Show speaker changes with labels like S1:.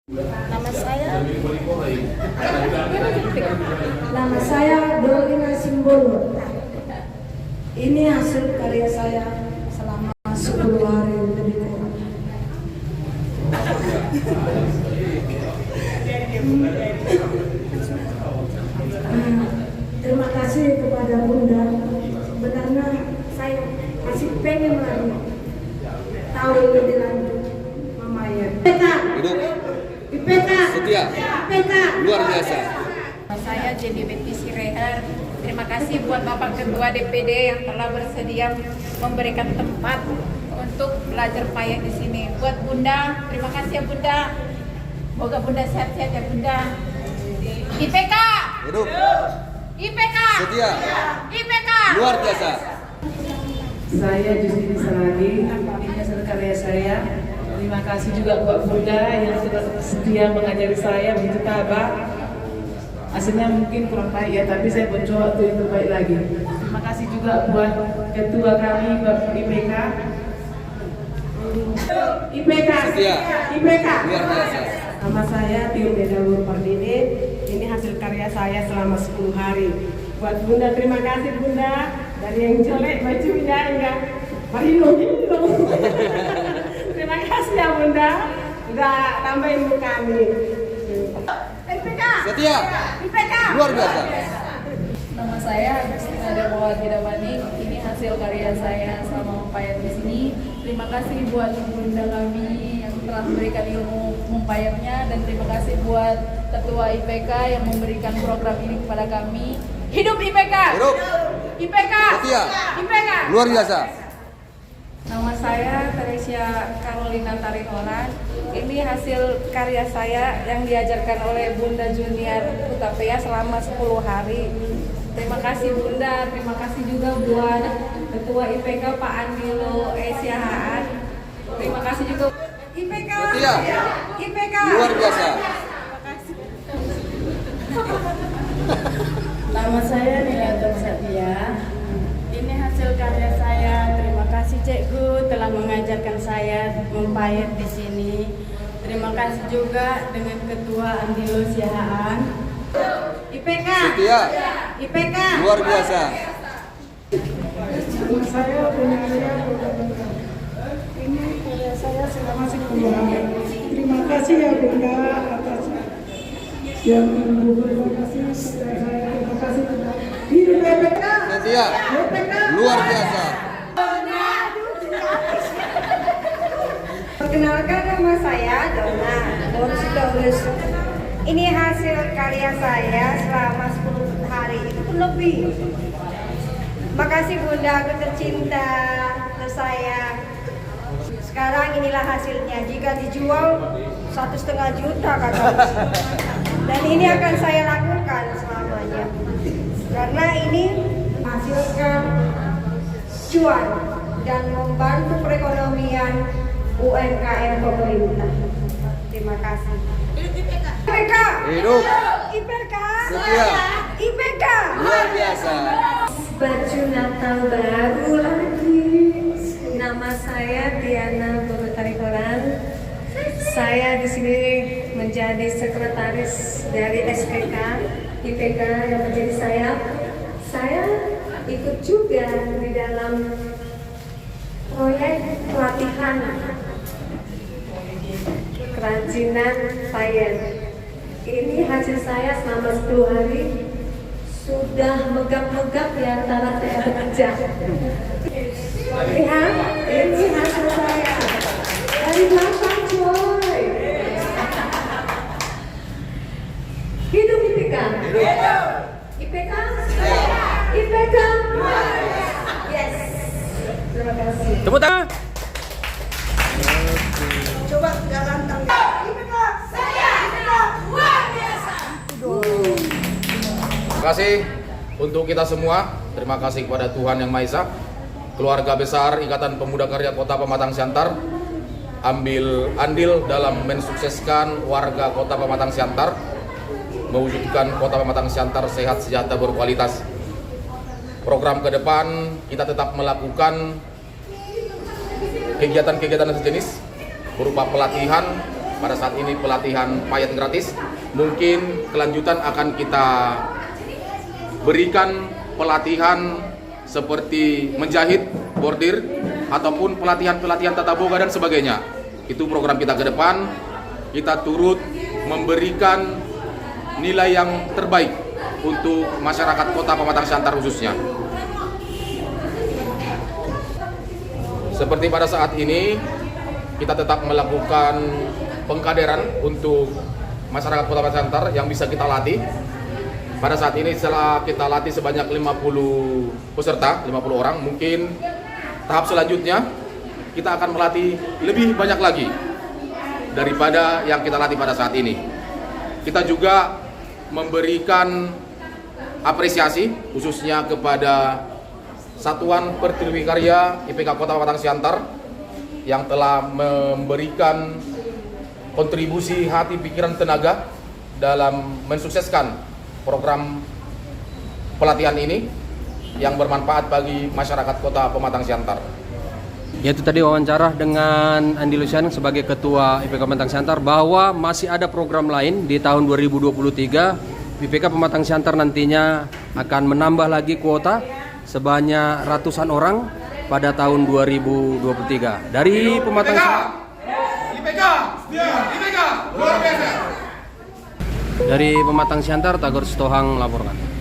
S1: Nama saya Dolina Simbolo. Ini hasil karya saya selama 10 hari lebih kurang. Terima kasih kepada Bunda. Sebenarnya saya masih pengen lagi tahu lebih lanjut Mama ya.
S2: Hidup.
S1: IPK.
S2: Setia.
S1: IPK.
S2: Luar biasa.
S3: Saya Jenny Betty Siregar. Terima kasih buat Bapak Ketua DPD yang telah bersedia memberikan tempat untuk belajar payah di sini. Buat Bunda, terima kasih ya Bunda. Semoga Bunda sehat-sehat ya Bunda. IPK.
S2: Hidup.
S3: IPK.
S2: Setia.
S3: IPK.
S2: Luar biasa.
S4: Saya Justini Saragi, ini hasil karya saya. Terima kasih juga buat Bunda yang sudah setia mengajari saya begitu tabah. Hasilnya mungkin kurang baik ya, tapi saya mencoba untuk yang terbaik lagi. Terima kasih juga buat ketua kami, Bapak IPK. IPK.
S2: Setia.
S4: IPK.
S2: Luar biasa.
S5: Nama saya Tio Bedawur Pardini. Ini hasil karya saya selama 10 hari. Buat Bunda, terima kasih Bunda. Dari yang jelek bajunya enggak berhilung-hilung. Terima kasih ya Bunda. Udah tambahin ilmu kami.
S3: IPK.
S2: Setia.
S3: IPK.
S2: Luar biasa.
S6: Nama saya Agustina Darmawan Hidamani. Ini hasil karya saya selama mempayat di sini. Terima kasih buat Bunda kami yang telah memberikan ilmu mempayatnya, dan terima kasih buat Ketua IPK yang memberikan program ini kepada kami.
S3: Hidup IPK.
S2: Hidup.
S3: IPK.
S2: Setia.
S3: IPK.
S2: Luar biasa.
S6: Nama saya Teresia Carolina Tarinoran. Ini hasil karya saya yang diajarkan oleh Bunda Junior Utapea selama 10 hari. Terima kasih Bunda, terima kasih juga buat Ketua IPK Pak Andilo Siahaan. Terima kasih juga
S3: IPK.
S2: Setia.
S3: IPK.
S2: Luar biasa.
S7: Nama saya Nilanton Satya. Ini hasil karya saya. Terima kasih Cikgu telah mengajarkan saya mempayat di sini. Terima kasih juga dengan Ketua Andilo Siahaan.
S3: IPK.
S2: Setia.
S3: IPK.
S2: Luar biasa.
S1: Nama saya Bunaria. Ini karya saya selama 10 hari. Terima kasih ya Bunda atas yang terima kasih kepada saya. Terima kasih kepada Hidup IPK.
S2: Setia. Luar biasa.
S3: Perkenalkan, nama saya Dona Sitorus. Ini hasil karya saya selama 10 hari, itu pun lebih. Makasih Bunda, aku tercinta, tersayang. Sekarang inilah hasilnya. Jika dijual 1,5 juta kakak. Dan ini akan saya lakukan selamanya. Karena ini menghasilkan cuan dan membantu perekonomian UMKM pemerintah. Terima kasih. IPK.
S2: Hidup.
S3: IPK.
S2: Setia.
S3: IPK.
S2: Luar biasa.
S6: baju Natal baru lagi. Nama saya Diana Bogotarikoran. Saya di sini menjadi sekretaris dari SPK IPK yang menjadi saya. Saya ikut juga di dalam proyek pelatihan kerajinan payet. Ini hasil saya selama 10 hari. Sudah megap-megap di antara saya bekerja. Lihat, ini hasil saya dari belakang coy. Hidup IPK. IPK. IPK. Yes. Terima kasih.
S2: Tepuk tangan.
S1: Coba jalan tangan.
S3: IPK. Saya IPK. Luar biasa.
S8: Terima kasih untuk kita semua. Terima kasih kepada Tuhan Yang Maha Esa, keluarga besar Ikatan Pemuda Karya Kota Pematang Siantar, ambil andil dalam mensukseskan warga Kota Pematang Siantar, mewujudkan Kota Pematang Siantar sehat, sejahtera, berkualitas. Program ke depan kita tetap melakukan kegiatan-kegiatan sejenis berupa pelatihan pada saat ini pelatihan payet gratis. Mungkin kelanjutan akan kita berikan pelatihan seperti menjahit, bordir, ataupun pelatihan-pelatihan tata boga dan sebagainya. Itu program kita ke depan. Kita turut memberikan nilai yang terbaik untuk masyarakat Kota Pematang Siantar khususnya. Seperti pada saat ini, kita tetap melakukan pengkaderan untuk masyarakat Kota Pematang Siantar yang bisa kita latih. Pada saat ini setelah kita latih sebanyak 50 peserta, 50 orang, mungkin tahap selanjutnya kita akan melatih lebih banyak lagi daripada yang kita latih pada saat ini. Kita juga memberikan apresiasi khususnya kepada Satuan Pertiwi Karya IPK Kota Pematang Siantar yang telah memberikan kontribusi hati, pikiran, tenaga dalam mensukseskan program pelatihan ini yang bermanfaat bagi masyarakat Kota Pematang Siantar.
S9: Yaitu tadi wawancara dengan Andi Lucian sebagai Ketua IPK Pematang Siantar bahwa masih ada program lain di tahun 2023. IPK Pematang Siantar nantinya akan menambah lagi kuota sebanyak ratusan orang pada tahun 2023. Dari Pematang Siantar.
S8: IPK luar biasa.
S9: Dari Pematang Siantar, Tagor Sitohang melaporkan.